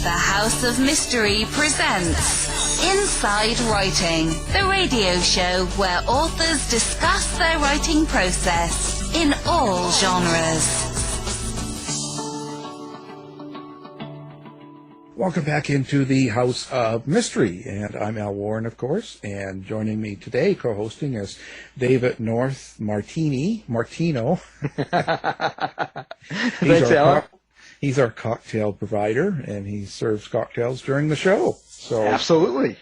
The House of Mystery presents Inside Writing, the radio show where authors discuss their writing process in all genres. Welcome back into the House of Mystery, and I'm Al Warren, of course, and joining me today, co-hosting, is David North Martino. He's our cocktail provider, and he serves cocktails during the show. So absolutely.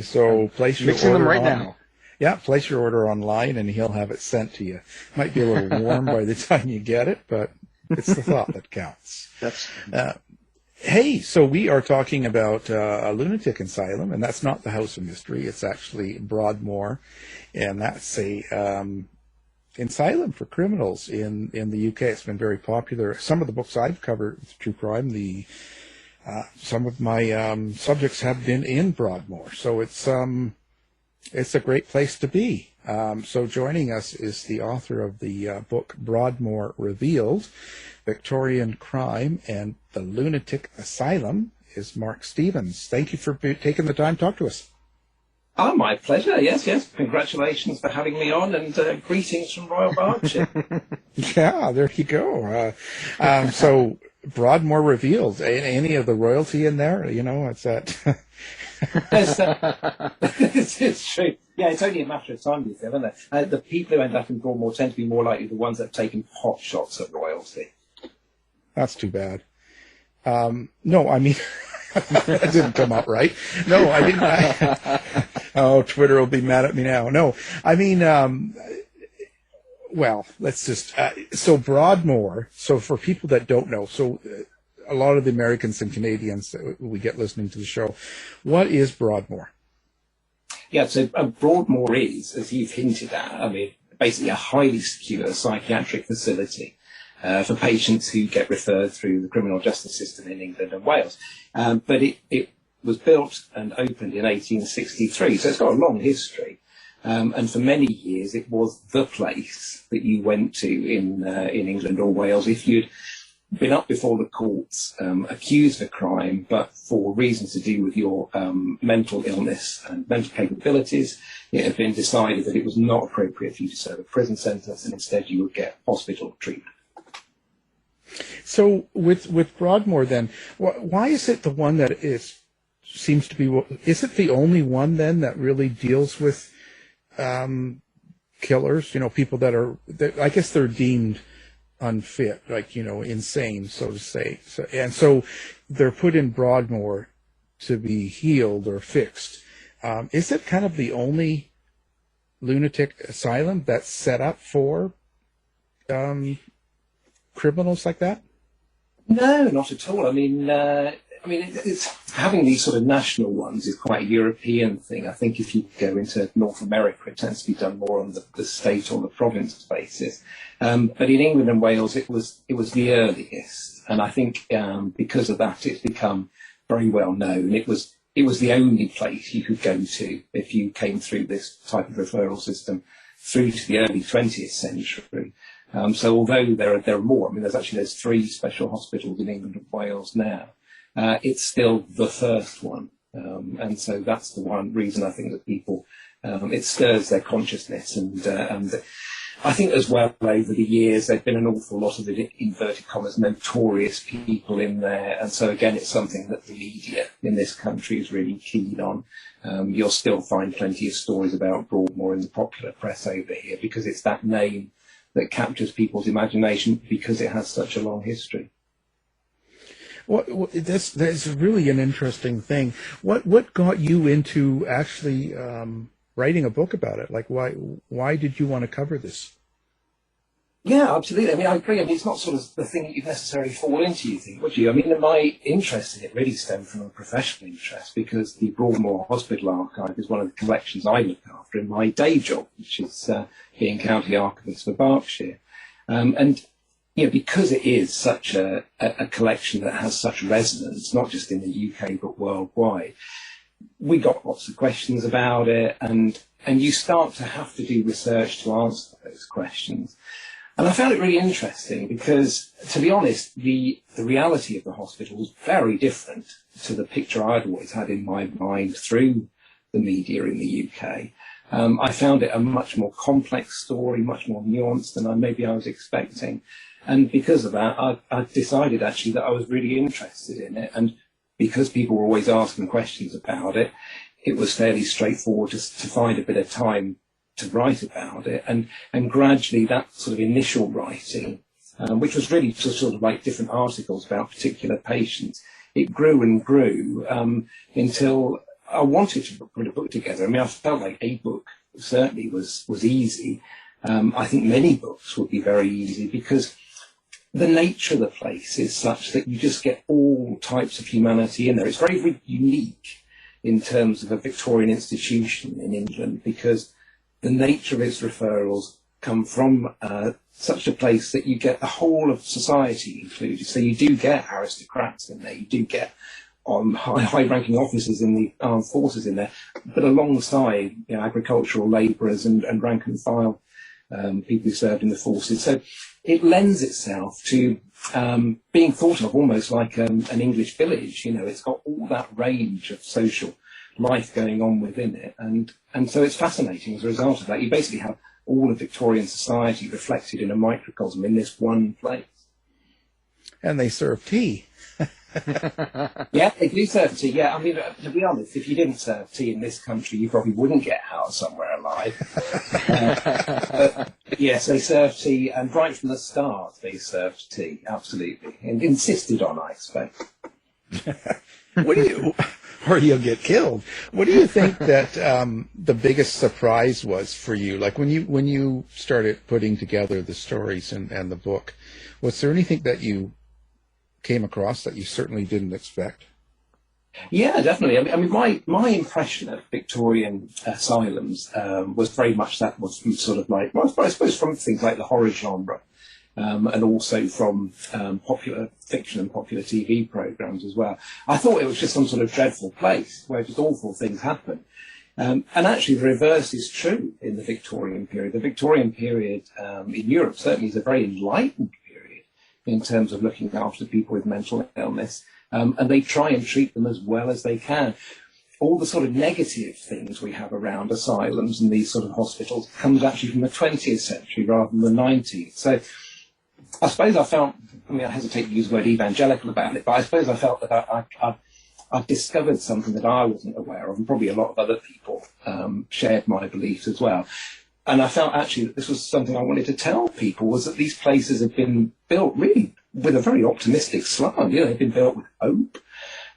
So place your mixing order them right now. Yeah, place your order online, and he'll have it sent to you. Might be a little warm by the time you get it, but it's the thought that counts. Hey, so we are talking about a lunatic asylum, and that's not the House of Mystery. It's actually Broadmoor, and that's a asylum for criminals in the UK. It's been very popular. Some of the books I've covered with true crime, some of my subjects have been in Broadmoor, so it's a great place to be. So joining us is the author of the book Broadmoor Revealed, Victorian Crime and the Lunatic Asylum, is Mark Stevens. Thank you for taking the time to talk to us. Oh, my pleasure. Yes. Congratulations for having me on, and greetings from Royal Berkshire. Yeah, there you go. So Broadmoor Revealed, any of the royalty in there? You know, it's that... It's true. Yeah, it's only a matter of time, isn't it? The people who end up in Broadmoor tend to be more likely the ones that have taken pot shots at royalty. That's too bad. No, I mean, that didn't come out right. No, I didn't. Oh, Twitter will be mad at me now. No, I mean, well, let's just, so Broadmoor, so for people that don't know, a lot of the Americans and Canadians that we get listening to the show, what is Broadmoor? Yeah, so Broadmoor is, as you've hinted at, I mean, basically a highly secure psychiatric facility for patients who get referred through the criminal justice system in England and Wales. But it was built and opened in 1863, so it's got a long history. And for many years, it was the place that you went to in England or Wales if you'd been up before the courts, accused of a crime, but for reasons to do with your mental illness and mental capabilities, it had been decided that it was not appropriate for you to serve a prison sentence, and instead you would get hospital treatment. So with Broadmoor, then, why is it the one that seems to be? Is it the only one then that really deals with killers? You know, people that are, I guess they're deemed unfit, like, you know, insane, so to say. So they're put in Broadmoor to be healed or fixed. Is it kind of the only lunatic asylum that's set up for criminals like that? No, not at all. I mean, it's having these sort of national ones is quite a European thing. I think if you go into North America, it tends to be done more on the state or the province basis. But in England and Wales, it was the earliest, and I think because of that, it's become very well known. It was the only place you could go to if you came through this type of referral system through to the early 20th century. So although there are more, I mean, there's 3 special hospitals in England and Wales now. It's still the first one, and so that's the one reason I think that people it stirs their consciousness, and I think as well over the years there've been an awful lot of the inverted commas notorious people in there, and so again it's something that the media in this country is really keen on. You'll still find plenty of stories about Broadmoor in the popular press over here because it's that name that captures people's imagination because it has such a long history. Well, that's really an interesting thing. What got you into actually writing a book about it? Like, why did you want to cover this? Yeah, absolutely. I mean, I agree. I mean, it's not sort of the thing that you necessarily fall into, you think, would you? I mean, my interest in it really stemmed from a professional interest because the Broadmoor Hospital Archive is one of the collections I look after in my day job, which is being County Archivist for Berkshire. And, you know, because it is such a collection that has such resonance, not just in the UK, but worldwide, we got lots of questions about it, and you start to have to do research to answer those questions. And I found it really interesting because, to be honest, the reality of the hospital was very different to the picture I'd always had in my mind through the media in the UK. I found it a much more complex story, much more nuanced than maybe I was expecting. And because of that, I decided actually that I was really interested in it. And because people were always asking questions about it, it was fairly straightforward to find a bit of time to write about it. And gradually that sort of initial writing, which was really just sort of like different articles about particular patients, it grew and grew until I wanted to put a book together. I mean, I felt like a book certainly was easy. I think many books would be very easy because the nature of the place is such that you just get all types of humanity in there. It's very, very unique in terms of a Victorian institution in England because the nature of its referrals come from such a place that you get the whole of society included. So you do get aristocrats in there, you do get high-ranking officers in the armed forces in there, but alongside agricultural labourers and rank and file people who served in the forces. So it lends itself to being thought of almost like an English village. It's got all that range of social life going on within it, and so it's fascinating as a result of that. You basically have all of Victorian society reflected in a microcosm in this one place. And they serve tea. Yeah, they do serve tea. Yeah, I mean, to be honest, if you didn't serve tea in this country, you probably wouldn't get out somewhere alive. But yes, they served tea, and right from the start, they served tea, absolutely, and insisted on, I expect. Or you'll get killed. What do you think that the biggest surprise was for you? Like when you started putting together the stories and the book, was there anything that you came across that you certainly didn't expect? Yeah, definitely. I mean, my impression of Victorian asylums was very much that was from sort of like, well, I suppose from things like the horror genre, and also from popular fiction and popular TV programs as well. I thought it was just some sort of dreadful place where just awful things happen. And actually the reverse is true in the Victorian period. The Victorian period in Europe certainly is a very enlightened period in terms of looking after people with mental illness. And they try and treat them as well as they can. All the sort of negative things we have around asylums and these sort of hospitals comes actually from the 20th century rather than the 19th. So I suppose I felt, I hesitate to use the word evangelical about it, but I suppose I felt that I discovered something that I wasn't aware of, and probably a lot of other people shared my beliefs as well. And I felt actually that this was something I wanted to tell people, was that these places have been built really with a very optimistic slant. They've been built with hope.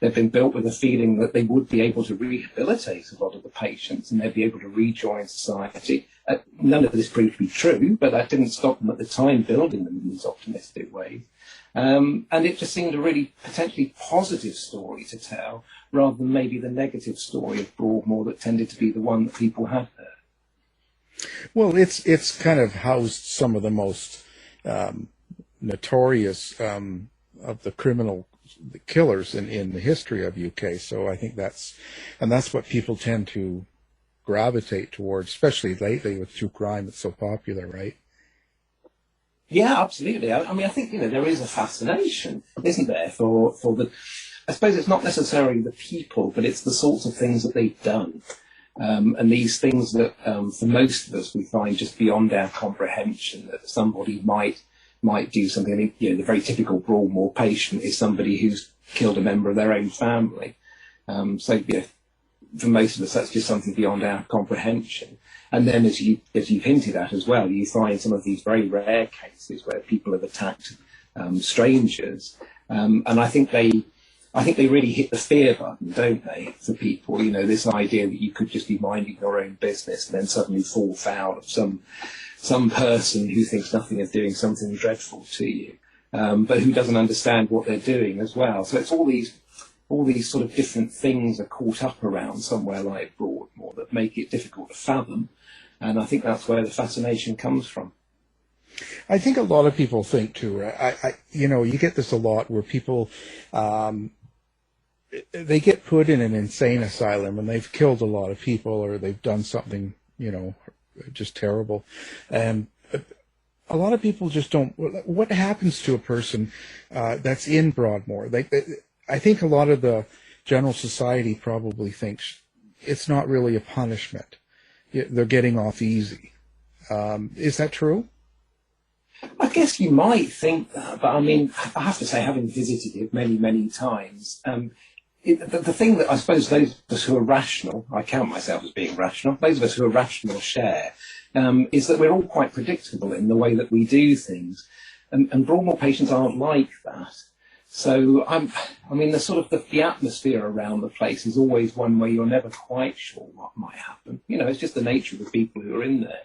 They've been built with a feeling that they would be able to rehabilitate a lot of the patients and they'd be able to rejoin society. None of this proved to be true, but that didn't stop them at the time building them in these optimistic ways. And it just seemed a really potentially positive story to tell, rather than maybe the negative story of Broadmoor that tended to be the one that people had heard. Well, it's kind of housed some of the most notorious of the killers in the history of UK. So I think that's what people tend to gravitate towards, especially lately with true crime. It's so popular, right? Yeah, absolutely. I mean, I think, there is a fascination, isn't there, for the, I suppose it's not necessarily the people, but it's the sorts of things that they've done. And these things that, for most of us, we find just beyond our comprehension, that somebody might do something. I mean, the very typical Broadmoor patient is somebody who's killed a member of their own family. So, for most of us, that's just something beyond our comprehension. And then, as you've hinted at as well, you find some of these very rare cases where people have attacked strangers, and I think they really hit the fear button, don't they, for people? This idea that you could just be minding your own business and then suddenly fall foul of some person who thinks nothing of doing something dreadful to you, but who doesn't understand what they're doing as well. So it's all these sort of different things are caught up around somewhere like Broadmoor that make it difficult to fathom. And I think that's where the fascination comes from. I think a lot of people think too, you get this a lot where people, they get put in an insane asylum and they've killed a lot of people or they've done something, just terrible. And a lot of people just don't. What happens to a person that's in Broadmoor? I think a lot of the general society probably thinks it's not really a punishment. They're getting off easy. Is that true? I guess you might think that, but I mean, I have to say, having visited it many, many times, the thing that I suppose those of us who are rational, I count myself as being rational, those of us who are rational share, is that we're all quite predictable in the way that we do things. And Broadmoor patients aren't like that. So, I mean, the atmosphere around the place is always one where you're never quite sure what might happen. You know, it's just the nature of the people who are in there.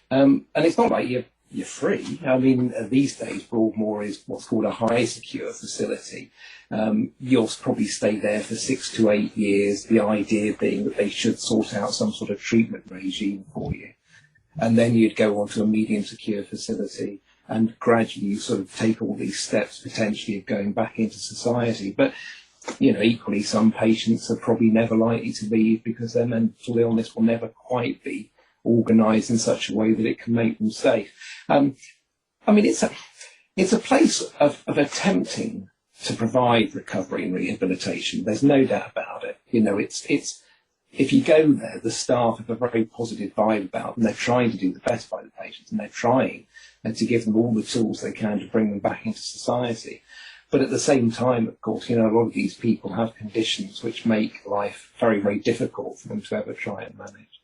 And it's not like you're free. I mean, these days, Broadmoor is what's called a high secure facility. You'll probably stay there for 6 to 8 years, the idea being that they should sort out some sort of treatment regime for you. And then you'd go on to a medium secure facility, and gradually you sort of take all these steps potentially of going back into society. But, you know, equally, some patients are probably never likely to leave because their mental illness will never quite be organised in such a way that it can make them safe. I mean, it's a place of attempting to provide recovery and rehabilitation. There's no doubt about it. You know, it's if you go there, the staff have a very positive vibe about them. They're trying to do the best by the patients, and they're trying to give them all the tools they can to bring them back into society. But at the same time, of course, you know, a lot of these people have conditions which make life very, very difficult for them to ever try and manage.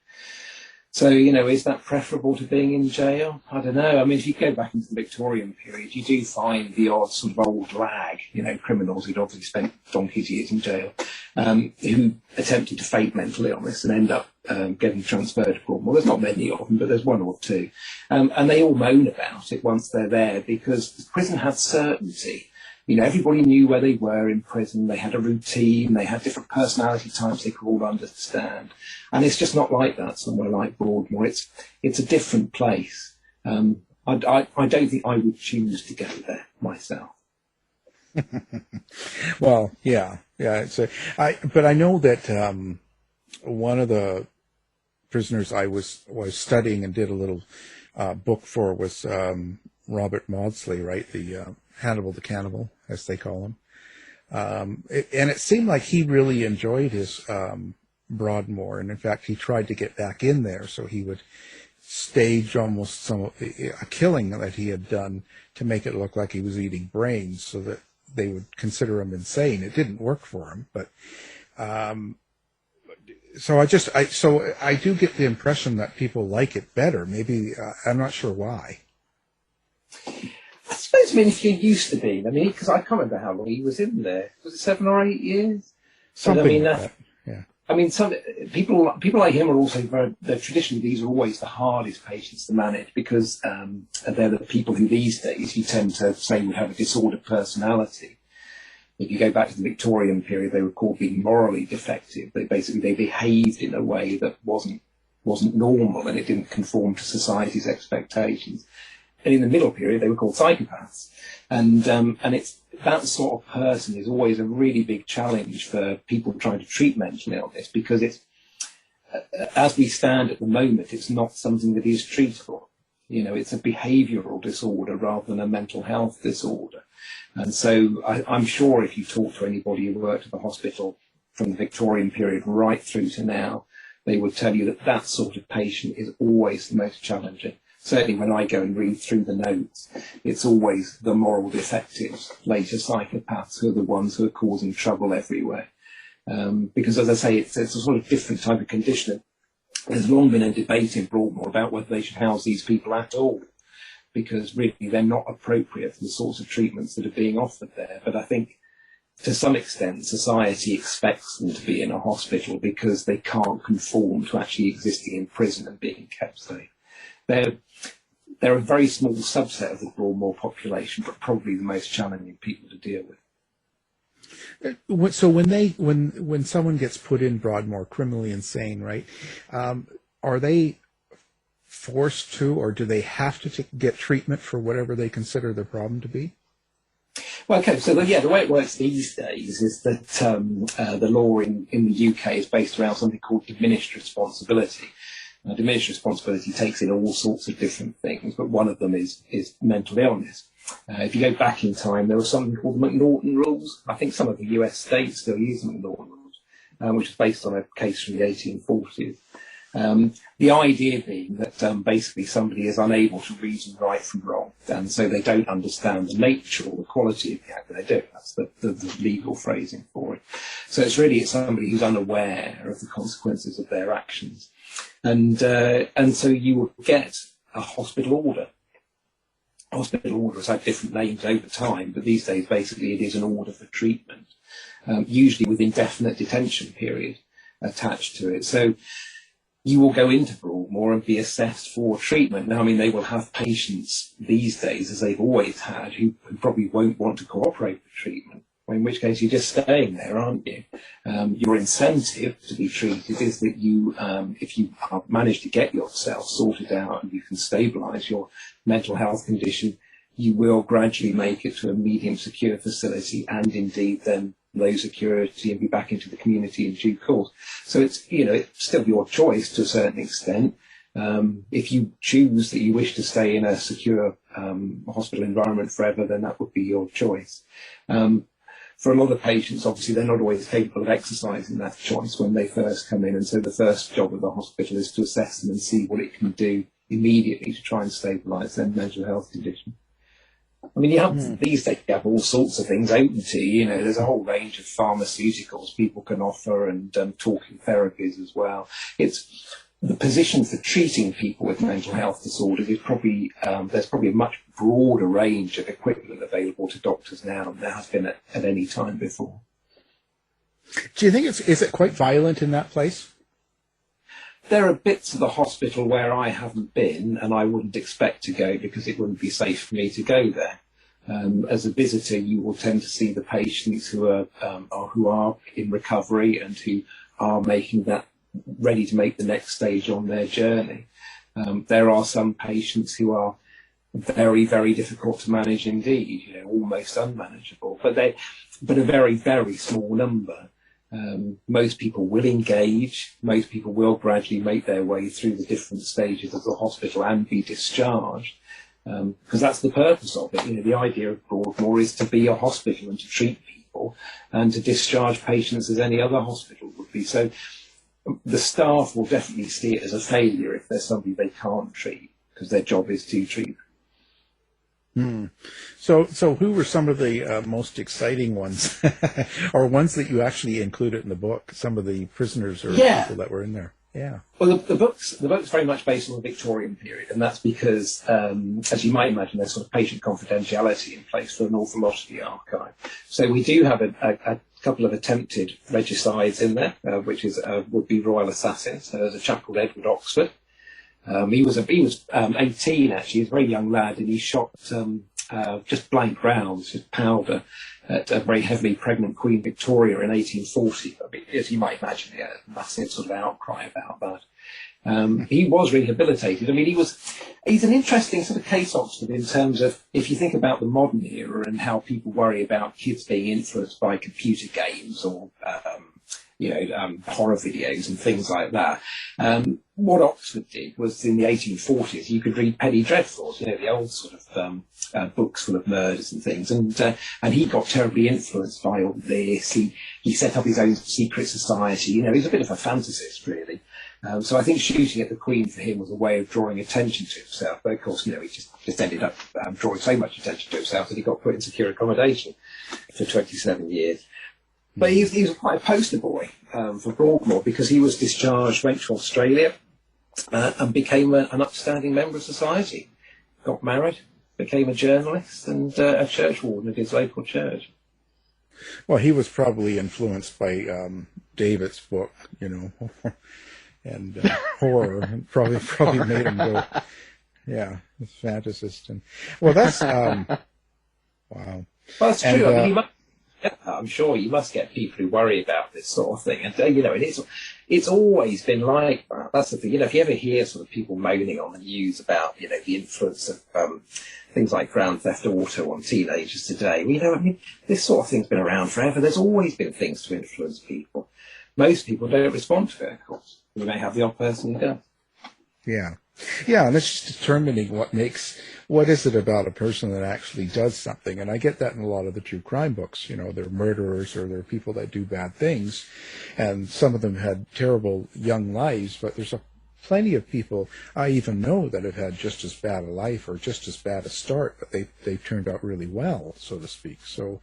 So, you know, is that preferable to being in jail? I don't know. I mean, if you go back into the Victorian period, you do find the odd sort of old lag, you know, criminals who'd obviously spent donkey's years in jail, who attempted to fake mental illness and end up getting transferred to Broadmoor. There's not many of them, but there's one or two. And they all moan about it once they're there because the prison had certainty. You know, everybody knew where they were in prison. They had a routine. They had different personality types they could all understand. And it's just not like that somewhere like Broadmoor. It's a different place. I don't think I would choose to go there myself. Well, yeah. But I know that one of the prisoners I was studying and did a little book for was Robert Maudsley, right? The Hannibal the Cannibal, as they call him. And it seemed like he really enjoyed his Broadmoor, and in fact, he tried to get back in there, so he would stage almost a killing that he had done to make it look like he was eating brains, so that they would consider him insane. It didn't work for him, but so I do get the impression that people like it better. Maybe I'm not sure why. I suppose, I mean, if you're used to being, I mean, because I can't remember how long he was in there. Was it 7 or 8 years? Something I mean, like that. Yeah. I mean, some people like him are also traditionally, these are always the hardest patients to manage because they're the people who these days you tend to say would have a disordered personality. If you go back to the Victorian period, they were called being morally defective. They behaved in a way that wasn't normal, and it didn't conform to society's expectations. And in the middle period, they were called psychopaths. And it's that sort of person is always a really big challenge for people trying to treat mental illness, because it's, as we stand at the moment, it's not something that is treatable. You know, it's a behavioural disorder rather than a mental health disorder. And so I'm sure if you talk to anybody who worked at the hospital from the Victorian period right through to now, they would tell you that that sort of patient is always the most challenging. Certainly when I go and read through the notes, it's always the moral defectives, later psychopaths, who are the ones who are causing trouble everywhere. Because, as I say, it's a sort of different type of condition. There's long been a debate in Broadmoor about whether they should house these people at all, because really they're not appropriate for the sorts of treatments that are being offered there. But I think to some extent society expects them to be in a hospital because they can't conform to actually existing in prison and being kept safe. They're a very small subset of the Broadmoor population, but probably the most challenging people to deal with. So when someone gets put in Broadmoor, criminally insane, right? Are they forced to, or do they have to get treatment for whatever they consider their problem to be? Well, okay, so the way it works these days is that the law in the UK is based around something called diminished responsibility. Diminished responsibility takes in all sorts of different things, but one of them is mental illness. If you go back in time, there was something called the McNaughton Rules. I think some of the US states still use the McNaughton Rules, which was based on a case from the 1840s. The idea being that basically somebody is unable to reason right from wrong, and so they don't understand the nature or the quality of the act that they do. That's the legal phrasing for it. So it's somebody who's unaware of the consequences of their actions. And so you will get a hospital order. Hospital orders have different names over time, but these days basically it is an order for treatment, usually with indefinite detention period attached to it. So you will go into Broadmoor and be assessed for treatment. Now, I mean, they will have patients these days, as they've always had, who probably won't want to cooperate with treatment, in which case you're just staying there, aren't you? Your incentive to be treated is that you, if you manage to get yourself sorted out and you can stabilise your mental health condition, you will gradually make it to a medium secure facility and indeed then low security and be back into the community in due course. So it's still your choice to a certain extent. If you choose that you wish to stay in a secure hospital environment forever, then that would be your choice. For a lot of patients, obviously, they're not always capable of exercising that choice when they first come in. And so the first job of the hospital is to assess them and see what it can do immediately to try and stabilise their mental health condition. I mean, these days you have all sorts of things open to you. There's a whole range of pharmaceuticals people can offer and talking therapies as well. It's the position for treating people with mental health disorders is probably there's probably a much broader range of equipment available to doctors now than there has been at any time before. Do you think is it quite violent in that place? There are bits of the hospital where I haven't been, and I wouldn't expect to go because it wouldn't be safe for me to go there. As a visitor, you will tend to see the patients who are in recovery and who are ready to make the next stage on their journey. There are some patients who are very, very difficult to manage indeed, almost unmanageable, but a very, very small number. Most people will engage. Most people will gradually make their way through the different stages of the hospital and be discharged, because that's the purpose of it. The idea of Broadmoor is to be a hospital and to treat people and to discharge patients as any other hospital would be. So the staff will definitely see it as a failure if there's somebody they can't treat, because their job is to treat. So who were some of the most exciting ones, or ones that you actually included in the book? Some of the prisoners or people that were in there. Yeah. Well, the book's very much based on the Victorian period, and that's because, as you might imagine, there's sort of patient confidentiality in place for an awful lot of the archive. So we do have a couple of attempted regicides in there, which would be royal assassins. So there's a chap called Edward Oxford. He was 18 actually. He was a very young lad, and he shot just blank rounds, just powder, at a very heavily pregnant Queen Victoria in 1840. I mean, as you might imagine, he had a massive sort of outcry about that. He was rehabilitated. I mean, he's an interesting sort of case, Oxford, in terms of, if you think about the modern era and how people worry about kids being influenced by computer games or horror videos and things like that. What Oxford did was, in the 1840s, you could read penny dreadfuls, the old sort of books full of murders and things, and he got terribly influenced by all this. He set up his own secret society. He was a bit of a fantasist, really. So I think shooting at the Queen for him was a way of drawing attention to himself. But of course, he just ended up drawing so much attention to himself that he got put in secure accommodation for 27 years. But he was quite a poster boy for Broadmoor, because he was discharged, went to Australia, and became an upstanding member of society. Got married, became a journalist, and a church warden of his local church. Well, he was probably influenced by David's book, and horror, and probably made him go, yeah, he's a fantasist. And well, that's wow. Well, that's true. I'm sure you must get people who worry about this sort of thing, and and it's always been like that. That's the thing. If you ever hear sort of people moaning on the news about the influence of things like Grand Theft Auto on teenagers today, this sort of thing's been around forever. There's always been things to influence people. Most people don't respond to it, of course. You may have the odd person who does. Yeah. Yeah, and it's just determining what is it about a person that actually does something. And I get that in a lot of the true crime books. They're murderers or they're people that do bad things. And some of them had terrible young lives, but there's plenty of people I even know that have had just as bad a life or just as bad a start, but they've turned out really well, so to speak. So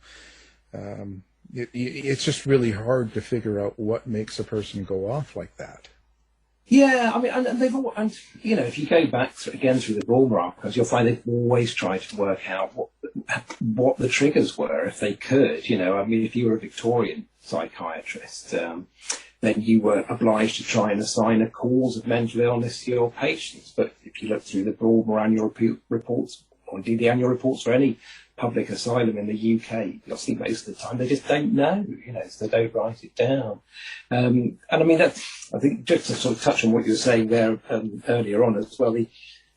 it's just really hard to figure out what makes a person go off like that. Yeah, I mean, and they've all, and if you go back again through the Broadmoor archives, you'll find they've always tried to work out what the triggers were, if they could. I mean, if you were a Victorian psychiatrist, then you were obliged to try and assign a cause of mental illness to your patients. But if you look through the Broadmoor annual reports, or indeed the annual reports for any public asylum in the UK, you'll see most of the time they just don't know, so they don't write it down. And I mean, I think just to sort of touch on what you were saying there earlier on as well,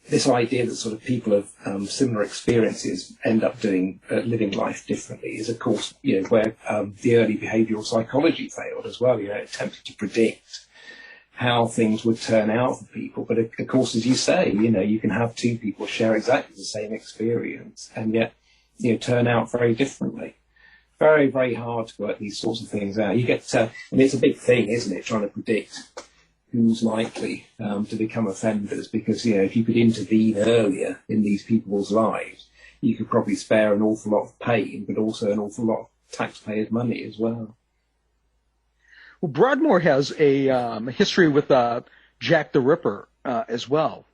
this idea that sort of people of similar experiences end up living life differently is, of course, where the early behavioural psychology failed as well. It attempted to predict how things would turn out for people. But of course, as you say, you can have two people share exactly the same experience and yet, turn out very differently. Very, very hard to work these sorts of things out. You get, and it's a big thing, isn't it, trying to predict who's likely to become offenders, because, if you could intervene earlier in these people's lives, you could probably spare an awful lot of pain, but also an awful lot of taxpayers' money as well. Well, Broadmoor has a history with Jack the Ripper as well,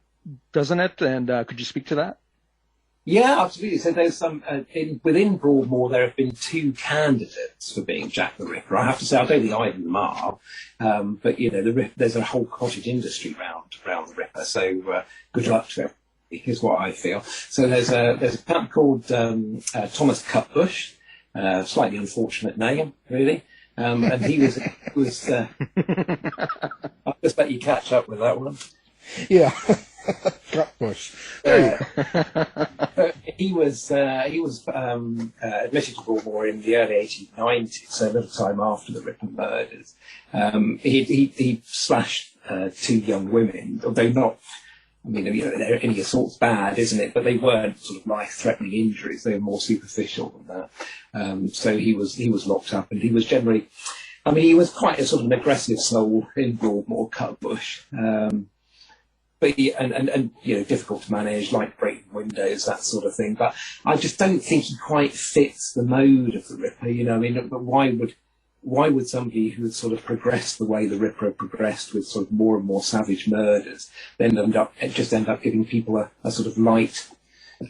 doesn't it? And could you speak to that? Yeah, absolutely. So there's some within Broadmoor. There have been two candidates for being Jack the Ripper. I have to say, I don't think either of them are, but there's a whole cottage industry around the Ripper. So good luck to everybody, is what I feel. So there's a chap called Thomas Cutbush, slightly unfortunate name, really. And he was I'll just let you catch up with that one. Yeah. Cutbush. He was admitted to Broadmoor in the early 1890s, so a little time after the Ripper murders. He slashed two young women, although not. I mean, any assault's bad, isn't it? But they weren't sort of life-threatening injuries; they were more superficial than that. So he was locked up, and he was generally. I mean, he was quite a sort of an aggressive soul in Broadmoor, Cutbush. But difficult to manage, like breaking windows, that sort of thing. But I just don't think he quite fits the mode of the Ripper. But why would somebody who had sort of progressed the way the Ripper had progressed with sort of more and more savage murders then end up giving people a sort of light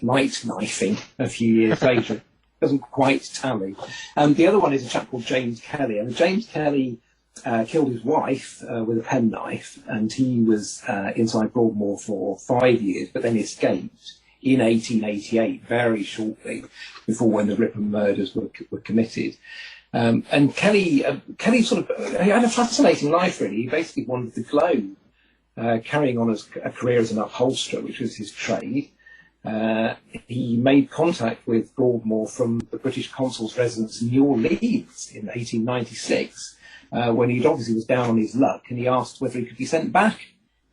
knifing a few years later? Doesn't quite tally. The other one is a chap called James Kelly, and James Kelly killed his wife with a penknife, and he was inside Broadmoor for 5 years, but then escaped in 1888, very shortly before when the Ripper murders were committed. And Kelly sort of he had a fascinating life, really. He basically wandered the globe, carrying on a career as an upholsterer, which was his trade. He made contact with Broadmoor from the British consul's residence in New Orleans in 1896. When he obviously was down on his luck, and he asked whether he could be sent back.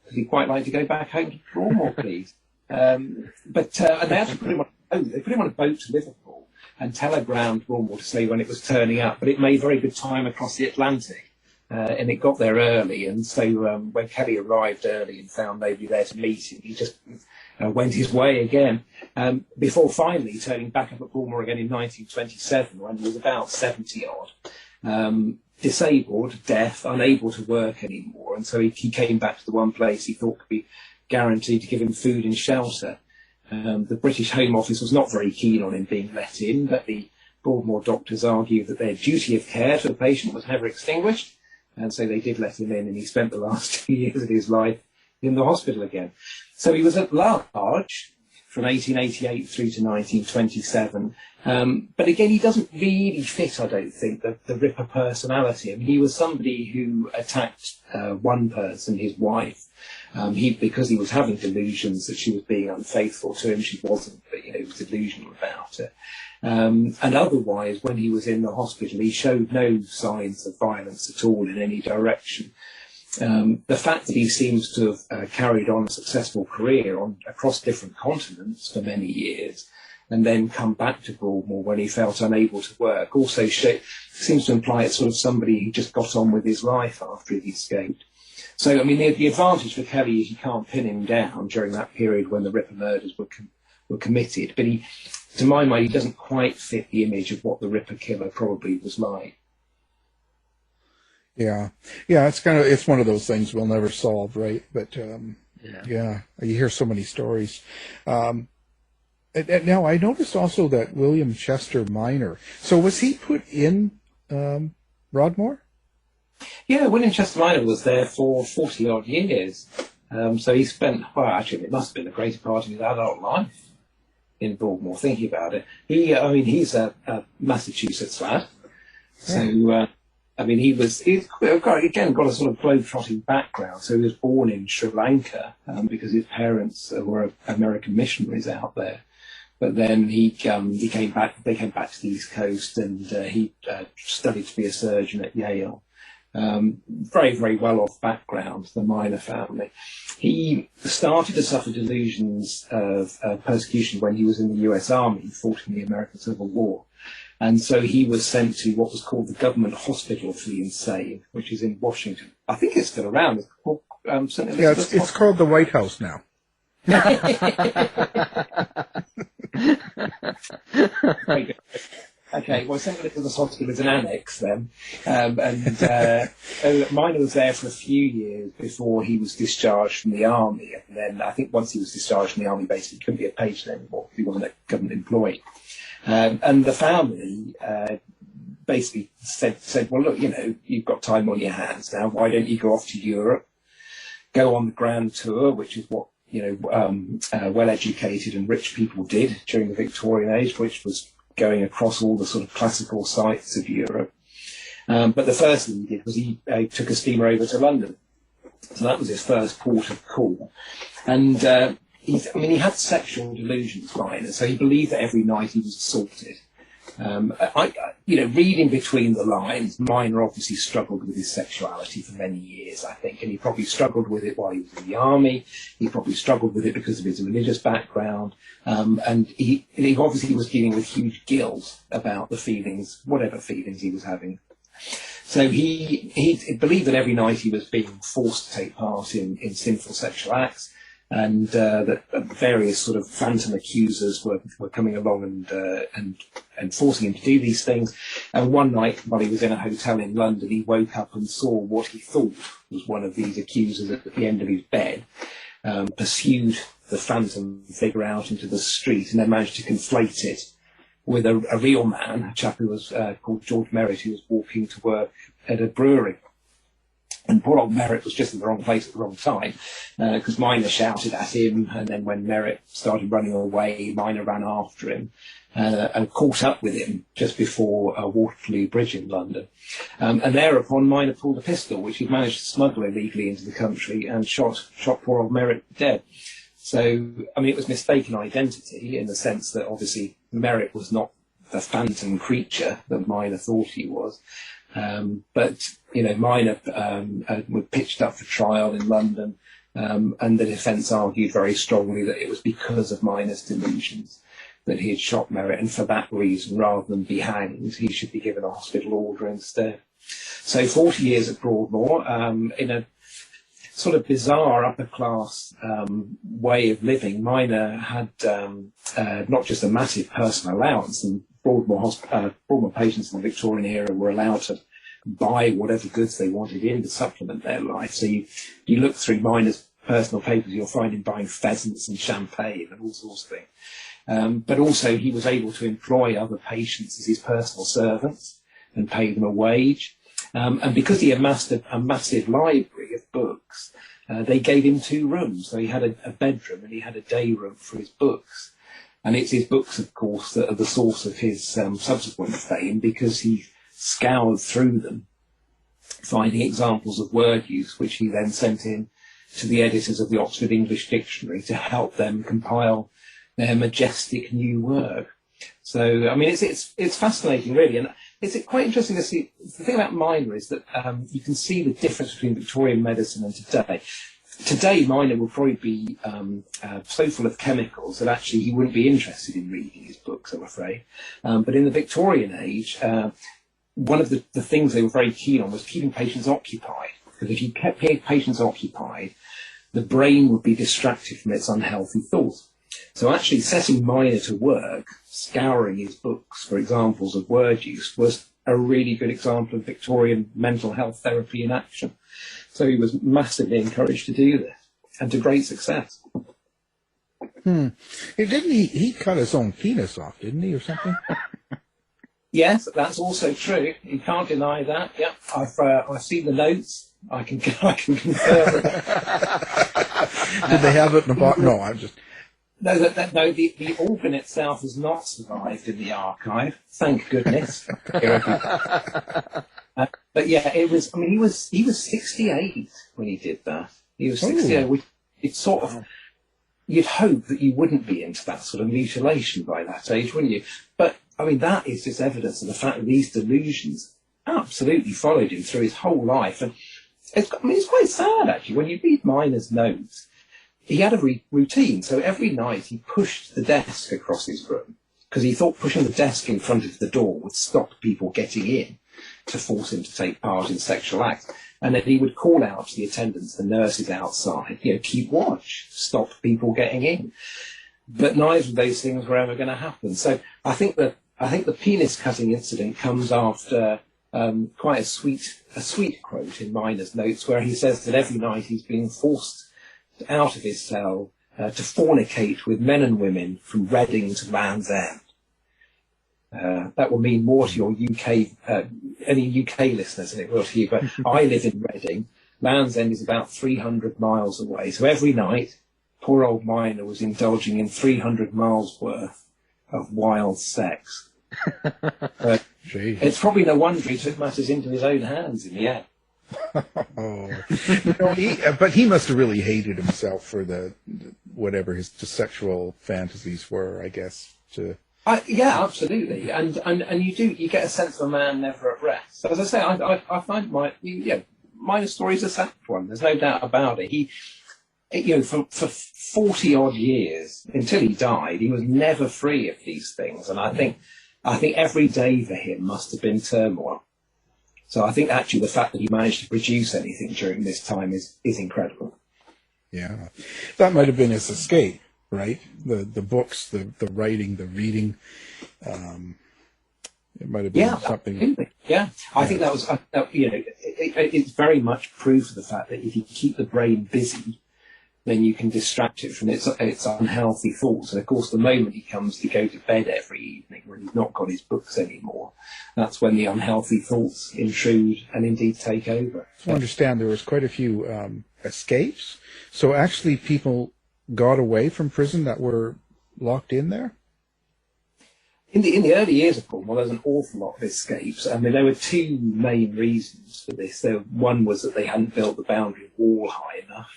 Would he quite like to go back home to Broadmoor, please? And they actually put him on a boat to Liverpool and telegrammed Broadmoor to say when it was turning up. But it made very good time across the Atlantic, and it got there early. And so when Kelly arrived early and found nobody there to meet him, he just went his way again, before finally turning back up at Broadmoor again in 1927, when he was about 70 odd. Disabled, deaf, unable to work anymore, and so he came back to the one place he thought could be guaranteed to give him food and shelter. The British Home Office was not very keen on him being let in, but the Broadmoor doctors argued that their duty of care to the patient was never extinguished, and so they did let him in, and he spent the last 2 years of his life in the hospital again. So he was at large from 1888 through to 1927. But again, he doesn't really fit, I don't think, the Ripper personality. I mean, he was somebody who attacked one person, his wife, because he was having delusions that she was being unfaithful to him. She wasn't, but he was delusional about it. And otherwise, when he was in the hospital, he showed no signs of violence at all in any direction. the fact that he seems to have carried on a successful career across different continents for many years and then come back to Broadmoor when he felt unable to work also seems to imply it's sort of somebody who just got on with his life after he escaped. So, I mean, the advantage for Kelly is you can't pin him down during that period when the Ripper murders were committed. But to my mind, he doesn't quite fit the image of what the Ripper killer probably was like. Yeah, it's one of those things we'll never solve, right? But yeah, you hear so many stories. And now I noticed also that William Chester Minor. So was he put in Broadmoor? Yeah, William Chester Minor was there for 40 odd years. So he spent, well, actually, it must have been the greater part of his adult life in Broadmoor. Thinking about it, he's a Massachusetts lad. So. He's got a sort of globe-trotting background. So he was born in Sri Lanka because his parents were American missionaries out there. But then he came back. They came back to the East Coast, and he studied to be a surgeon at Yale. Very, very well-off background, the Minor family. He started to suffer delusions of persecution when he was in the U.S. Army, fought in the American Civil War. And so he was sent to what was called the Government Hospital for the Insane, which is in Washington. I think it's still around. It's called, it's called the White House now. Okay, well, St. Elizabeth's Hospital is an annex then. Minor was there for a few years before he was discharged from the army. And then I think once he was discharged from the army, basically he couldn't be a patient anymore because he wasn't a government employee. And the family basically said, well, look, you've got time on your hands now. Why don't you go off to Europe, go on the Grand Tour, which is what, well-educated and rich people did during the Victorian age, which was going across all the sort of classical sites of Europe. But the first thing he did was he took a steamer over to London. So that was his first port of call. And he had sexual delusions, Minor, so he believed that every night he was assaulted. Reading between the lines, Minor obviously struggled with his sexuality for many years, I think, and he probably struggled with it while he was in the army. He probably struggled with it because of his religious background, and he obviously was dealing with huge guilt about the feelings, whatever feelings he was having. So he believed that every night he was being forced to take part in sinful sexual acts. And that various sort of phantom accusers were coming along and forcing him to do these things. And one night, while he was in a hotel in London, he woke up and saw what he thought was one of these accusers at the end of his bed, pursued the phantom figure out into the street, and then managed to conflate it with a real man, a chap who was called George Merritt, who was walking to work at a brewery. And poor old Merritt was just in the wrong place at the wrong time, because Minor shouted at him, and then when Merritt started running away, Minor ran after him and caught up with him just before Waterloo Bridge in London. And thereupon Minor pulled a pistol, which he'd managed to smuggle illegally into the country, and shot poor old Merritt dead. So, it was mistaken identity in the sense that obviously Merritt was not the phantom creature that Minor thought he was. But Minor was pitched up for trial in London, and the defence argued very strongly that it was because of Minor's delusions that he had shot Merritt, and for that reason, rather than be hanged, he should be given a hospital order instead. So 40 years at Broadmoor, in a sort of bizarre upper-class way of living. Minor had not just a massive personal allowance, and Broadmoor patients in the Victorian era were allowed to buy whatever goods they wanted in to supplement their life. So you look through Minor's personal papers, you'll find him buying pheasants and champagne and all sorts of things. But also he was able to employ other patients as his personal servants and pay them a wage. And because he amassed a massive library of books, they gave him 2 rooms. So he had a bedroom and he had a day room for his books. And it's his books, of course, that are the source of his subsequent fame, because he scoured through them, finding examples of word use, which he then sent in to the editors of the Oxford English Dictionary to help them compile their majestic new work. So, it's fascinating, really. And it's quite interesting to see. The thing about Minor is that you can see the difference between Victorian medicine and today. Today, Minor will probably be so full of chemicals that actually he wouldn't be interested in reading his books, I'm afraid. But in the Victorian age, one of the things they were very keen on was keeping patients occupied. Because if you kept patients occupied, the brain would be distracted from its unhealthy thoughts. So actually setting Minor to work, scouring his books for examples of word use, was a really good example of Victorian mental health therapy in action. So he was massively encouraged to do this, and to great success. Didn't he cut his own penis off, didn't he, or something? Yes, that's also true. You can't deny that. Yeah, I've seen the notes. I can confirm it. Did they have it in the box? No, I'm just... No, the organ itself has not survived in the archive. Thank goodness. But yeah, it was. I mean, he was 68 when he did that. He was 68. Which it's sort of. You'd hope that you wouldn't be into that sort of mutilation by that age, wouldn't you? But I mean, that is just evidence of the fact that these delusions absolutely followed him through his whole life. And it's quite sad actually when you read Minor's notes. He had a routine, so every night he pushed the desk across his room because he thought pushing the desk in front of the door would stop people getting in to force him to take part in sexual acts. And then he would call out to the attendants, the nurses outside, keep watch, stop people getting in. But neither of those things were ever going to happen. So I think the penis cutting incident comes after quite a sweet quote in Minor's notes where he says that every night he's being forced out of his cell to fornicate with men and women from Reading to Land's End. That will mean more to your any UK listeners than it will to you, but I live in Reading. Land's End is about 300 miles away. So every night, poor old Minor was indulging in 300 miles worth of wild sex. It's probably no wonder he took matters into his own hands in the end. But he must have really hated himself for whatever his sexual fantasies were, I guess. Yeah, absolutely, and you get a sense of a man never at rest. So as I say, I find Minor's story is a sad one. There's no doubt about it. He, for 40 odd years until he died, he was never free of these things, and I think every day for him must have been turmoil. So I think actually the fact that he managed to produce anything during this time is incredible. Yeah, that might have been his escape, right? The books, the writing, the reading. It might have been something. Absolutely. Yeah, I think that was it's very much proof of the fact that if you keep the brain busy, then you can distract it from its unhealthy thoughts. And of course, the moment he comes to go to bed every evening, when he's not got his books anymore, that's when the unhealthy thoughts intrude and indeed take over. So I understand there was quite a few escapes. So actually, people got away from prison that were locked in there. In the early years of Cornwall, there was an awful lot of escapes. I mean, there were two main reasons for this. One was that they hadn't built the boundary wall high enough.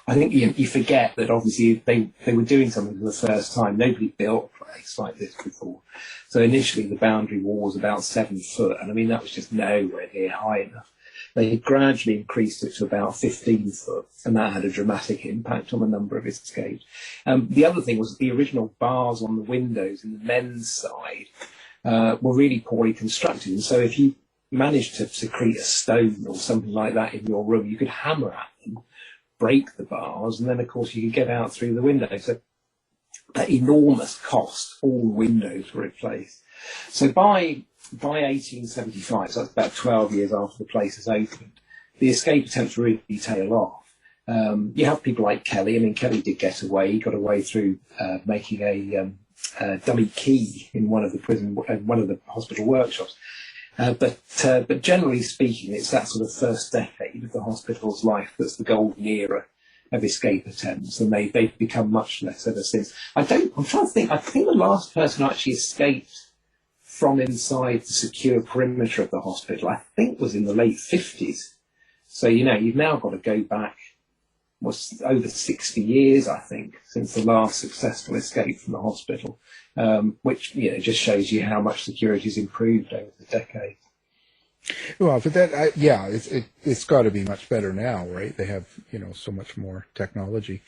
I think you forget that obviously they were doing something for the first time. Nobody built a place like this before. So initially the boundary wall was about 7 foot, and I mean that was just nowhere near high enough. They gradually increased it to about 15 foot, and that had a dramatic impact on the number of escapes. The other thing was that the original bars on the windows in the men's side were really poorly constructed, and so if you managed to secrete a stone or something like that in your room, you could hammer at them, break the bars, and then of course you could get out through the window. So at enormous cost, all windows were replaced. So by 1875, so that's about 12 years after the place has opened, the escape attempts really tail off. You have people like Kelly. I mean, Kelly did get away. He got away through making a dummy key in one of the hospital workshops. But generally speaking, it's that sort of first decade of the hospital's life that's the golden era of escape attempts, and they've become much less ever since. I'm trying to think. I think the last person who actually escaped from inside the secure perimeter of the hospital, I think, was in the late 50s. So you've now got to go back was over 60 years, I think, since the last successful escape from the hospital, which just shows you how much security's improved over the decades. Well, but it's got to be much better now, right? They have so much more technology.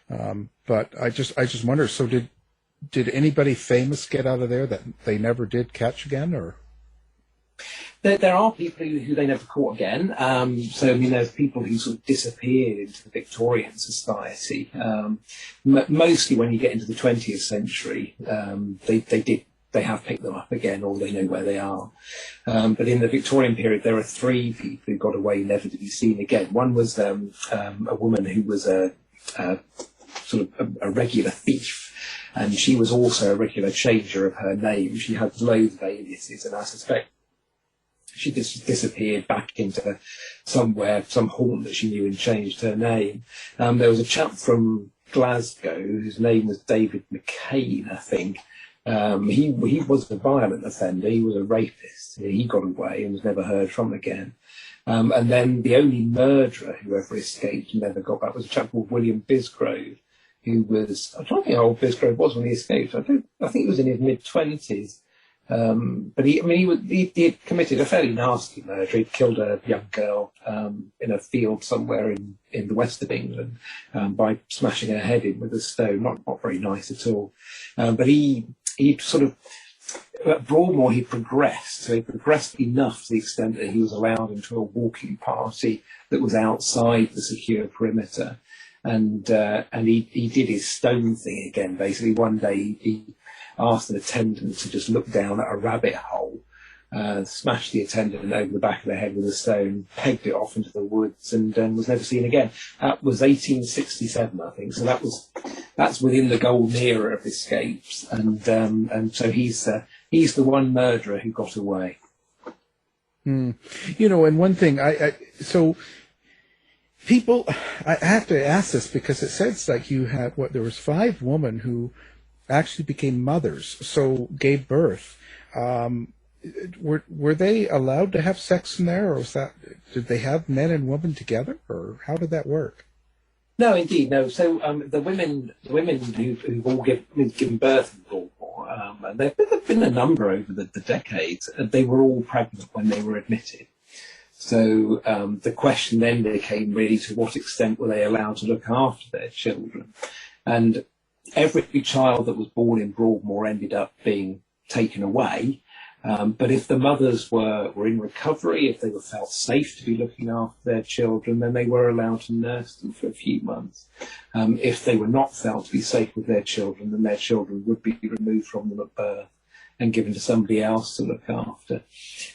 But I just wonder. So did anybody famous get out of there that they never did catch again, or? There are people who they never caught again. So, there's people who sort of disappeared into the Victorian society. Mostly when you get into the 20th century, they have picked them up again, or they know where they are. But in the Victorian period, there are 3 people who got away never to be seen again. One was a woman who was a regular thief. And she was also a regular changer of her name. She had loads of aliases, and I suspect she just disappeared back into somewhere, some haunt that she knew, and changed her name. There was a chap from Glasgow whose name was David McCain, I think. He was a violent offender. He was a rapist. He got away and was never heard from again. And then the only murderer who ever escaped and never got back was a chap called William Bisgrove, who was, I'm trying to think how old Bisgrove was when he escaped. I think he was in his mid-20s. But he had committed a fairly nasty murder. He'd killed a young girl in a field somewhere in the west of England by smashing her head in with a stone. Not very nice at all. But he sort of, at Broadmoor, he progressed. So he progressed enough to the extent that he was allowed into a walking party that was outside the secure perimeter. And he did his stone thing again. Basically, one day he asked an attendant to just look down at a rabbit hole, smashed the attendant over the back of the head with a stone, pegged it off into the woods, and was never seen again. That was 1867, I think. So that's within the golden era of escapes, and so he's the one murderer who got away. And one thing so. People, I have to ask this because it says like you had there was 5 women who actually became mothers, so gave birth. Were they allowed to have sex in there, or did they have men and women together, or how did that work? No, indeed, no. So the women who've all given birth in Broadmoor, and there've been a number over the decades. They were all pregnant when they were admitted. So the question then became really to what extent were they allowed to look after their children. And every child that was born in Broadmoor ended up being taken away. But if the mothers were in recovery, if they were felt safe to be looking after their children, then they were allowed to nurse them for a few months. If they were not felt to be safe with their children, then their children would be removed from them at birth and given to somebody else to look after.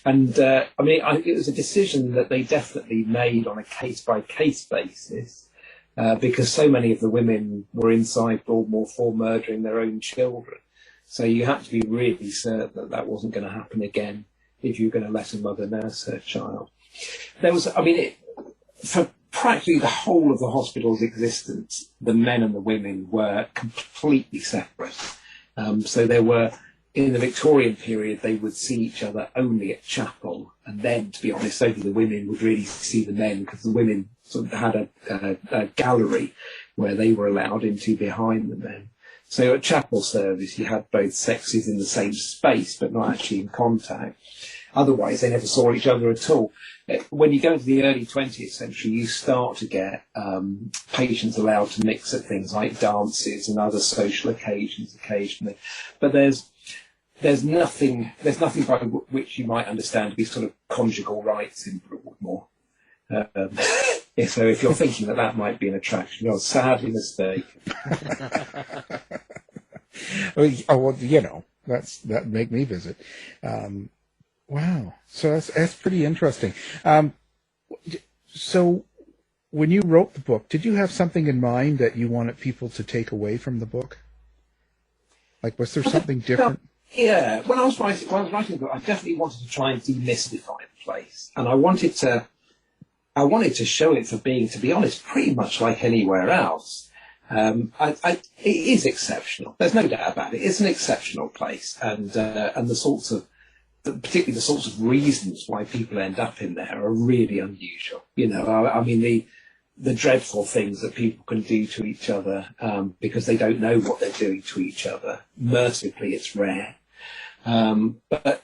And it was a decision that they definitely made on a case-by-case basis, because so many of the women were inside Broadmoor for murdering their own children. So you had to be really certain that wasn't going to happen again if you were going to let a mother nurse her child. For practically the whole of the hospital's existence, the men and the women were completely separate. So there were, in the Victorian period, they would see each other only at chapel, and then, to be honest, only the women would really see the men, because the women sort of had a gallery where they were allowed into behind the men. So at chapel service, you had both sexes in the same space, but not actually in contact. Otherwise, they never saw each other at all. When you go into the early 20th century, you start to get patients allowed to mix at things like dances and other social occasions occasionally. But there's nothing by which you might understand to be sort of conjugal rights in Broadmoor. So if you're thinking that might be an attraction, you're sadly mistaken. That make me visit. Wow, so that's pretty interesting. So when you wrote the book, did you have something in mind that you wanted people to take away from the book? Like, was there something different? Yeah, when I was writing the book, I definitely wanted to try and demystify the place, and I wanted to show it for being, to be honest, pretty much like anywhere else. It is exceptional. There's no doubt about it. It's an exceptional place, and particularly the sorts of reasons why people end up in there are really unusual. the dreadful things that people can do to each other because they don't know what they're doing to each other. Mercifully, it's rare. But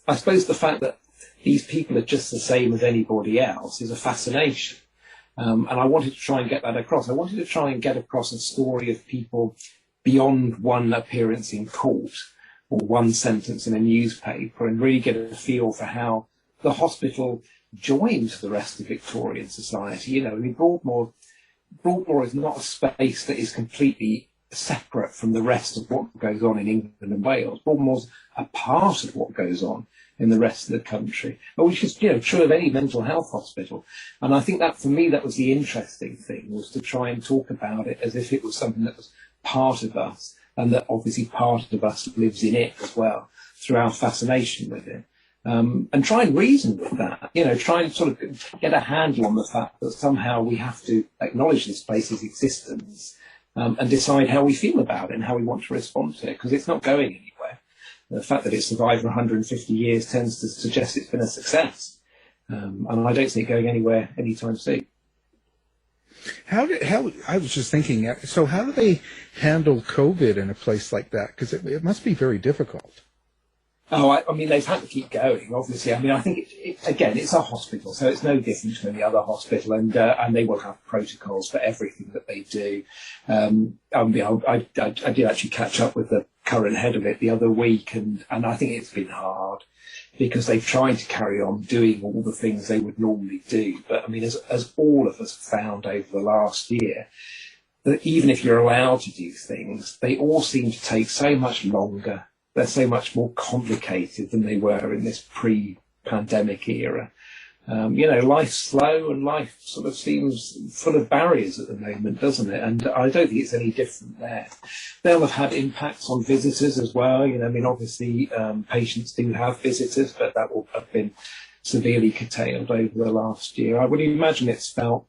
I suppose the fact that these people are just the same as anybody else is a fascination. And I wanted to try and get that across. I wanted to try and get across a story of people beyond one appearance in court or one sentence in a newspaper, and really get a feel for how the hospital joined the rest of Victorian society. You know, I mean, Broadmoor is not a space that is completely separate from the rest of what goes on in England and Wales. Broadmoor's a part of what goes on in the rest of the country, which is, you know, true of any mental health hospital. And I think that, for me, that was the interesting thing, was to try and talk about it as if it was something that was part of us, and that obviously part of us lives in it as well, through our fascination with it. And try and reason with that, you know, try and sort of get a handle on the fact that somehow we have to acknowledge this place's existence and decide how we feel about it and how we want to respond to it, because it's not going anywhere. The fact that it's survived for 150 years tends to suggest it's been a success. And I don't see it going anywhere anytime soon. How I was just thinking, so how do they handle COVID in a place like that? Because it must be very difficult. Oh, I mean, they've had to keep going, obviously. I mean, I think, again, it's a hospital, so it's no different to any other hospital, and they will have protocols for everything that they do. I did actually catch up with the current head of it the other week, and I think it's been hard, because they've tried to carry on doing all the things they would normally do. But, I mean, as all of us found over the last year, that even if you're allowed to do things, they all seem to take so much longer. They're so much more complicated than they were in this pre-pandemic era. You know, life's slow, and life sort of seems full of barriers at the moment, doesn't it? And I don't think it's any different there. They'll have had impacts on visitors as well. You know, I mean, obviously, patients do have visitors, but that will have been severely curtailed over the last year. I would imagine it's felt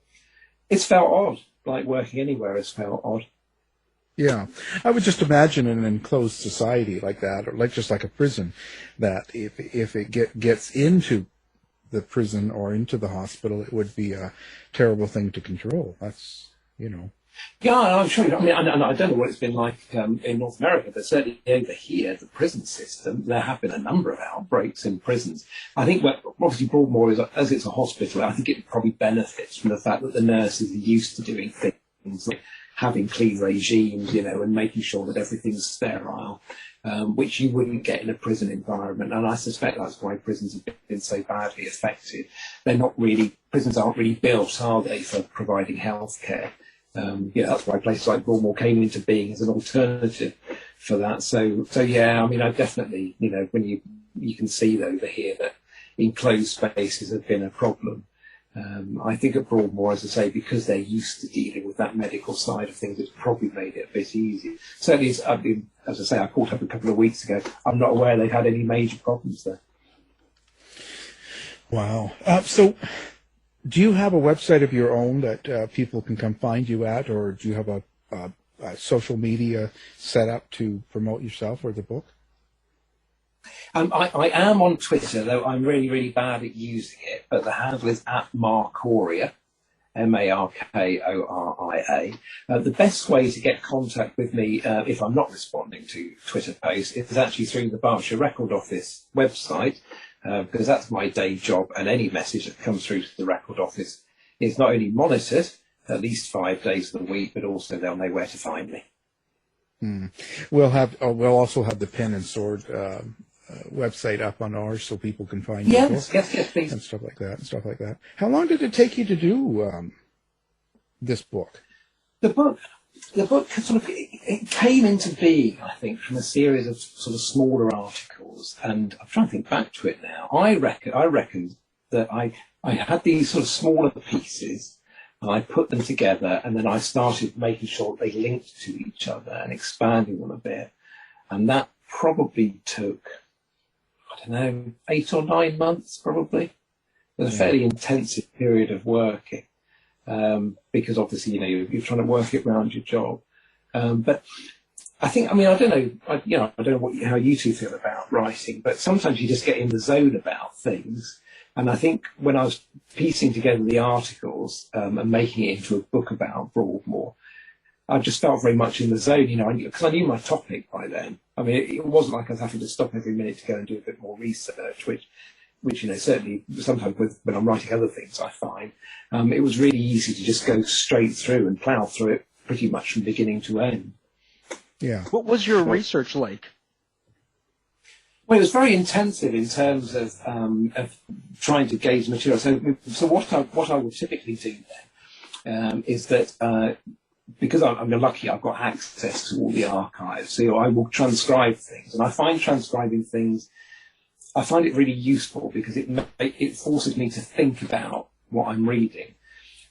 odd, like working anywhere has felt odd. Yeah, I would just imagine in an enclosed society like that, or just like a prison, that if it gets into the prison or into the hospital, it would be a terrible thing to control. That's, you know. Yeah, I'm sure. I mean, I don't know what it's been like in North America, but certainly over here, the prison system, there have been a number of outbreaks in prisons. I think, obviously, Broadmoor, as it's a hospital, I think it probably benefits from the fact that the nurses are used to doing things like having clean regimes, you know, and making sure that everything's sterile, which you wouldn't get in a prison environment. And I suspect that's why prisons have been so badly affected. Prisons aren't really built, are they, for providing health care? Yeah, that's why places like Broadmoor came into being as an alternative for that. So yeah, I mean, I definitely, you know, when you can see over here that enclosed spaces have been a problem. I think at Broadmoor, as I say, because they're used to dealing with that medical side of things, it's probably made it a bit easier. Certainly, as I say, I caught up a couple of weeks ago. I'm not aware they've had any major problems there. Wow. So, do you have a website of your own that people can come find you at, or do you have a social media set up to promote yourself or the book? I am on Twitter, though I'm really, really bad at using it, but the handle is @Markoria, Markoria. The best way to get contact with me, if I'm not responding to Twitter posts, is actually through the Berkshire Record Office website, because that's my day job, and any message that comes through to the Record Office is not only monitored at least 5 days of the week, but also they'll know where to find me. We'll also have the Pen and Sword website up on ours, so people can find you. Yes, please. And stuff like that. How long did it take you to do this book? The book sort of it came into being, I think, from a series of sort of smaller articles, and I'm trying to think back to it now. I reckon that I had these sort of smaller pieces, and I put them together, and then I started making sure they linked to each other and expanding them a bit, and that probably took, I don't know, 8 or 9 months probably. It was a fairly intensive period of working, because obviously, you know, you're trying to work it around your job. But I think, I mean, I don't know, I don't know how you two feel about writing, but sometimes you just get in the zone about things. And I think when I was piecing together the articles and making it into a book about Broadmoor, I just felt very much in the zone, because I knew my topic by then. I mean, it wasn't like I was having to stop every minute to go and do a bit more research, which certainly sometimes when I'm writing other things, I find it was really easy to just go straight through and plough through it pretty much from beginning to end. Yeah. What was your research like? Well, it was very intensive in terms of trying to gauge material. So what I would typically do then is that because I'm lucky, I've got access to all the archives. So I will transcribe things, and I find transcribing things, I find it really useful because it forces me to think about what I'm reading.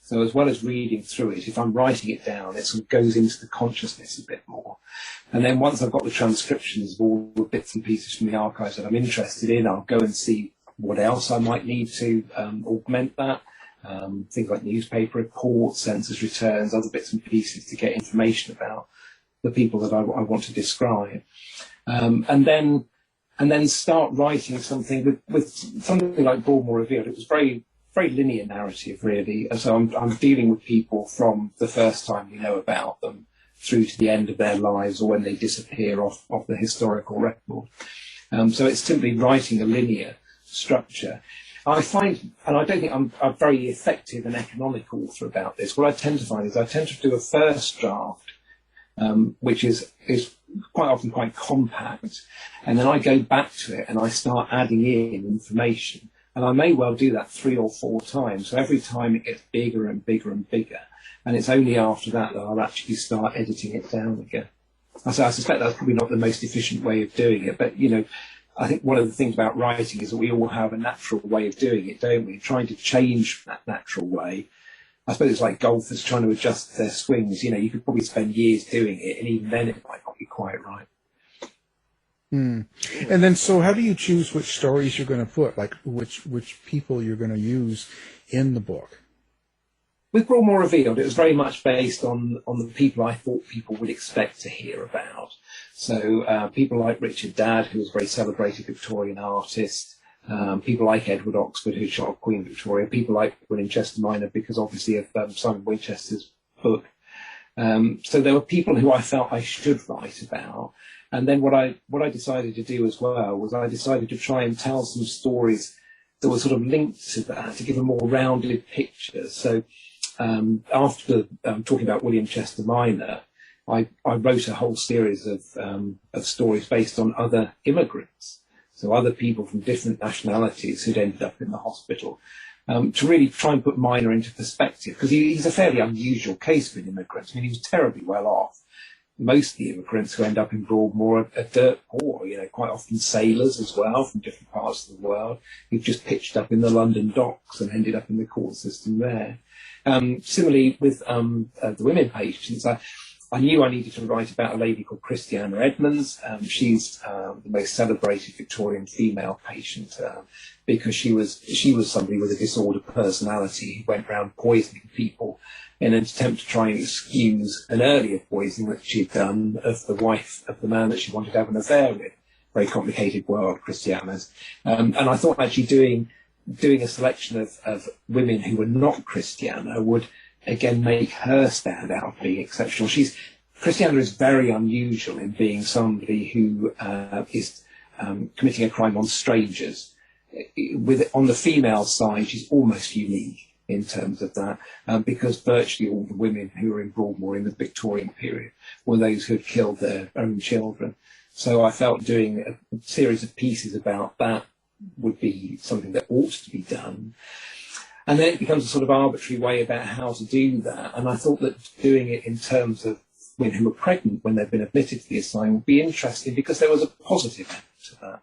So as well as reading through it, if I'm writing it down, it sort of goes into the consciousness a bit more. And then once I've got the transcriptions of all the bits and pieces from the archives that I'm interested in, I'll go and see what else I might need to augment that. Things like newspaper reports, census returns, other bits and pieces to get information about the people that I want to describe. And then start writing something with something like Broadmoor Revealed. It was very linear narrative, really. So I'm dealing with people from the first time we know about them through to the end of their lives or when they disappear off the historical record. So it's simply writing a linear structure. I find, and I don't think I'm a very effective and economic author about this, what I tend to find is I tend to do a first draft, which is quite often quite compact, and then I go back to it and I start adding in information. And I may well do that 3 or 4 times. So every time it gets bigger and bigger and bigger. And it's only after that I'll actually start editing it down again. I suspect that's probably not the most efficient way of doing it. But, I think one of the things about writing is that we all have a natural way of doing it, don't we? Trying to change that natural way. I suppose it's like golfers trying to adjust their swings. You could probably spend years doing it, and even then it might not be quite right. And then, so how do you choose which stories you're going to put, like which people you're going to use in the book? With Broadmoor Revealed, it was very much based on the people I thought people would expect to hear about. So people like Richard Dadd, who was a very celebrated Victorian artist, people like Edward Oxford, who shot Queen Victoria, people like William Chester Minor, because obviously of Simon Winchester's book. So there were people who I felt I should write about. And then what I decided to do as well was I decided to try and tell some stories that were sort of linked to that, to give a more rounded picture. So after talking about William Chester Minor, I wrote a whole series of stories based on other immigrants, so other people from different nationalities who'd ended up in the hospital, to really try and put Minor into perspective, because he's a fairly unusual case for an immigrant. I mean, he was terribly well off. Most of the immigrants who end up in Broadmoor are dirt poor, quite often sailors as well from different parts of the world who've just pitched up in the London docks and ended up in the court system there. Similarly with the women patients, I knew I needed to write about a lady called Christiana Edmunds. She's the most celebrated Victorian female patient because she was somebody with a disordered personality who went around poisoning people in an attempt to try and excuse an earlier poisoning that she'd done of the wife of the man that she wanted to have an affair with. Very complicated world, Christiana's. And I thought actually doing a selection of women who were not Christiana would again make her stand out, being exceptional. Christiana is very unusual in being somebody who is committing a crime on strangers. On the female side, she's almost unique in terms of that, because virtually all the women who were in Broadmoor in the Victorian period were those who had killed their own children. So I felt doing a series of pieces about that would be something that ought to be done. And then it becomes a sort of arbitrary way about how to do that. And I thought that doing it in terms of women who were pregnant when they'd been admitted to the asylum would be interesting, because there was a positive element to that.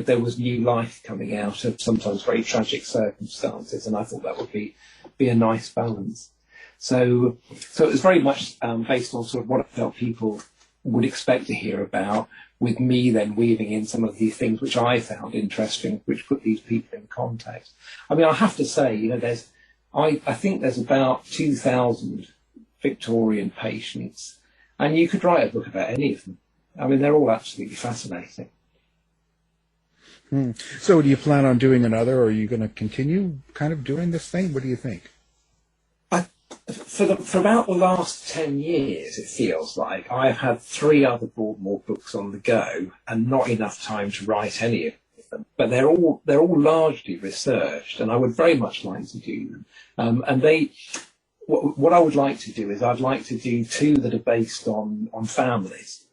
There was new life coming out of sometimes very tragic circumstances, and I thought that would be a nice balance. So it was very much based on sort of what I felt people would expect to hear about, with me then weaving in some of these things which I found interesting, which put these people in context. I mean, I have to say, I think there's about 2,000 Victorian patients. And you could write a book about any of them. I mean, they're all absolutely fascinating. So do you plan on doing another, or are you going to continue kind of doing this thing? What do you think? For about the last 10 years, it feels like I've had 3 other Broadmoor books on the go and not enough time to write any of them. But they're all largely researched, and I would very much like to do them. What I would like to do is I'd like to do 2 that are based on families.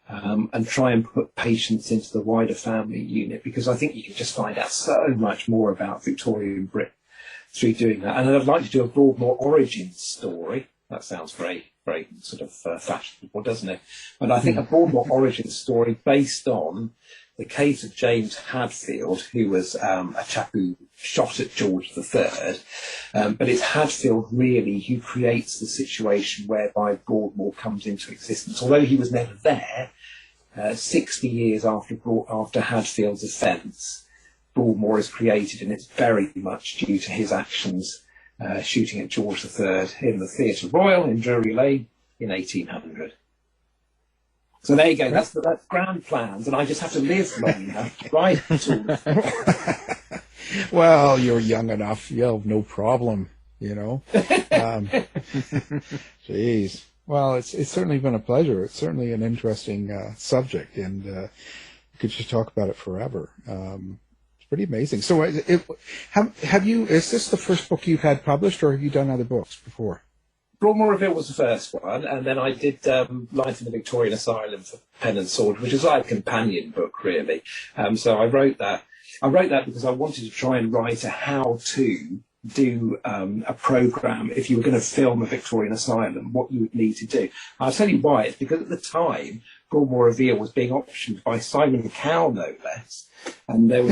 And try and put patients into the wider family unit, because I think you can just find out so much more about Victorian Britain through doing that. And I'd like to do a Broadmoor origin story. That sounds very, very sort of fashionable, doesn't it? But I think a Broadmoor origin story based on the case of James Hadfield, who was a chap who shot at George III. But it's Hadfield really who creates the situation whereby Broadmoor comes into existence. Although he was never there, 60 years after Hadfield's offence, Broadmoor is created, and it's very much due to his actions shooting at George III in the Theatre Royal in Drury Lane in 1800. So there you go. That's grand plans, and I just have to live long enough to write it all. Well, you're young enough. You'll have no problem, Jeez. Well, it's certainly been a pleasure. It's certainly an interesting subject, and you could just talk about it forever. It's pretty amazing. So, have you? Is this the first book you've had published, or have you done other books before? Broadmoor Revealed was the first one, and then I did Life in the Victorian Asylum for Pen and Sword, which is like a companion book, really. So I wrote that. I wrote that because I wanted to try and write a how-to do a programme if you were going to film a Victorian asylum, what you would need to do. I'll tell you why. It's because at the time, Broadmoor Revealed was being optioned by Simon Cowell, no less, and there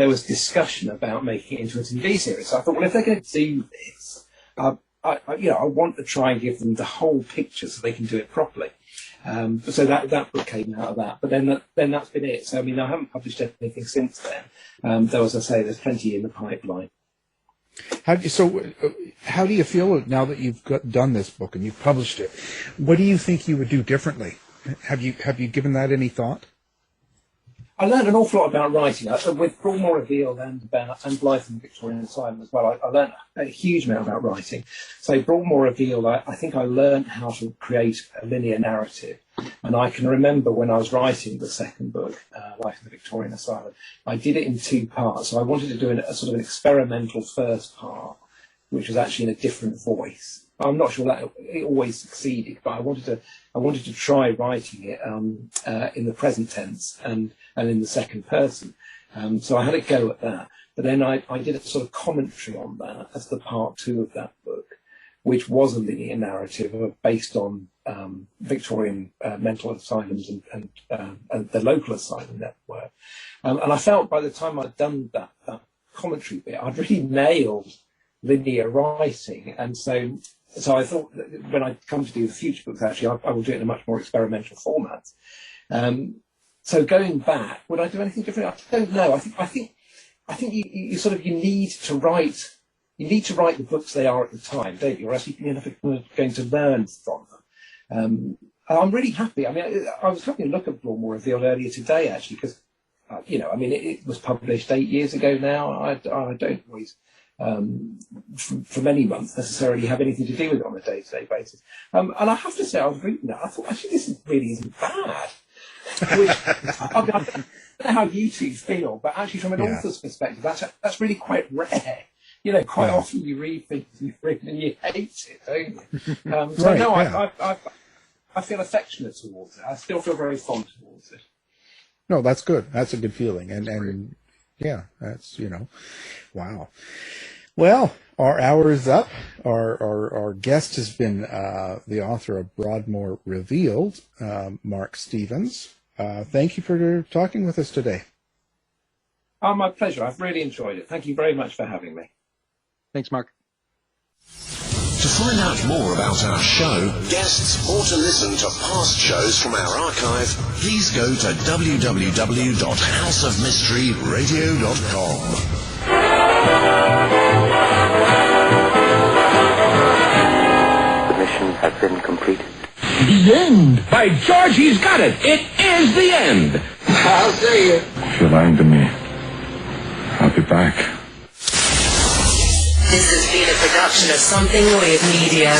was discussion about making it into a TV series. So I thought, well, if they're going to do this, I want to try and give them the whole picture so they can do it properly. So that book came out of that. But then that's been it. So, I mean, I haven't published anything since then. Though, as I say, there's plenty in the pipeline. How do you feel now that you've done this book and you've published it? What do you think you would do differently? Have you given that any thought? I learned an awful lot about writing. With Broadmoor Revealed and Life in the Victorian Asylum as well, I learned a huge amount about writing. So Broadmoor Revealed, I think I learned how to create a linear narrative. And I can remember when I was writing the second book, Life in the Victorian Asylum, I did it in 2 parts. So I wanted to do a sort of an experimental first part, which was actually in a different voice. I'm not sure that it always succeeded, but I wanted to try writing it in the present tense and in the second person. So I had a go at that. But then I did a sort of commentary on that as the part 2 of that book, which was a linear narrative based on Victorian mental asylums and the local asylum network. And I felt by the time I'd done that commentary bit, I'd really nailed linear writing. And so I thought that when I come to do the future books, actually, I will do it in a much more experimental format. So going back, would I do anything different? I don't know. I think you need to write. You need to write the books they are at the time, don't you? Or else you're never going to learn from them. I'm really happy. I mean, I was having a look at Broadmoor Revealed earlier today, actually, because it was published 8 years ago now. I don't always. For many months necessarily have anything to do with it on a day-to-day basis. And I have to say, I was reading that, I thought, actually, this really isn't bad. Which, I don't know how you two feel, but actually from an author's perspective, that's really quite rare. Quite often you read things you've written and you hate it, don't you? I feel affectionate towards it. I still feel very fond towards it. No, that's good. That's a good feeling. And yeah, that's, wow. Well, our hour is up. Our guest has been the author of Broadmoor Revealed, Mark Stevens. Thank you for talking with us today. Oh, my pleasure. I've really enjoyed it. Thank you very much for having me. Thanks, Mark. To find out more about our show, guests, or to listen to past shows from our archive, please go to www.houseofmysteryradio.com. The mission has been completed. The end. By George, he's got it. It is the end. I'll see you. If you're lying to me, I'll be back. This has been a production of Something Weird Media.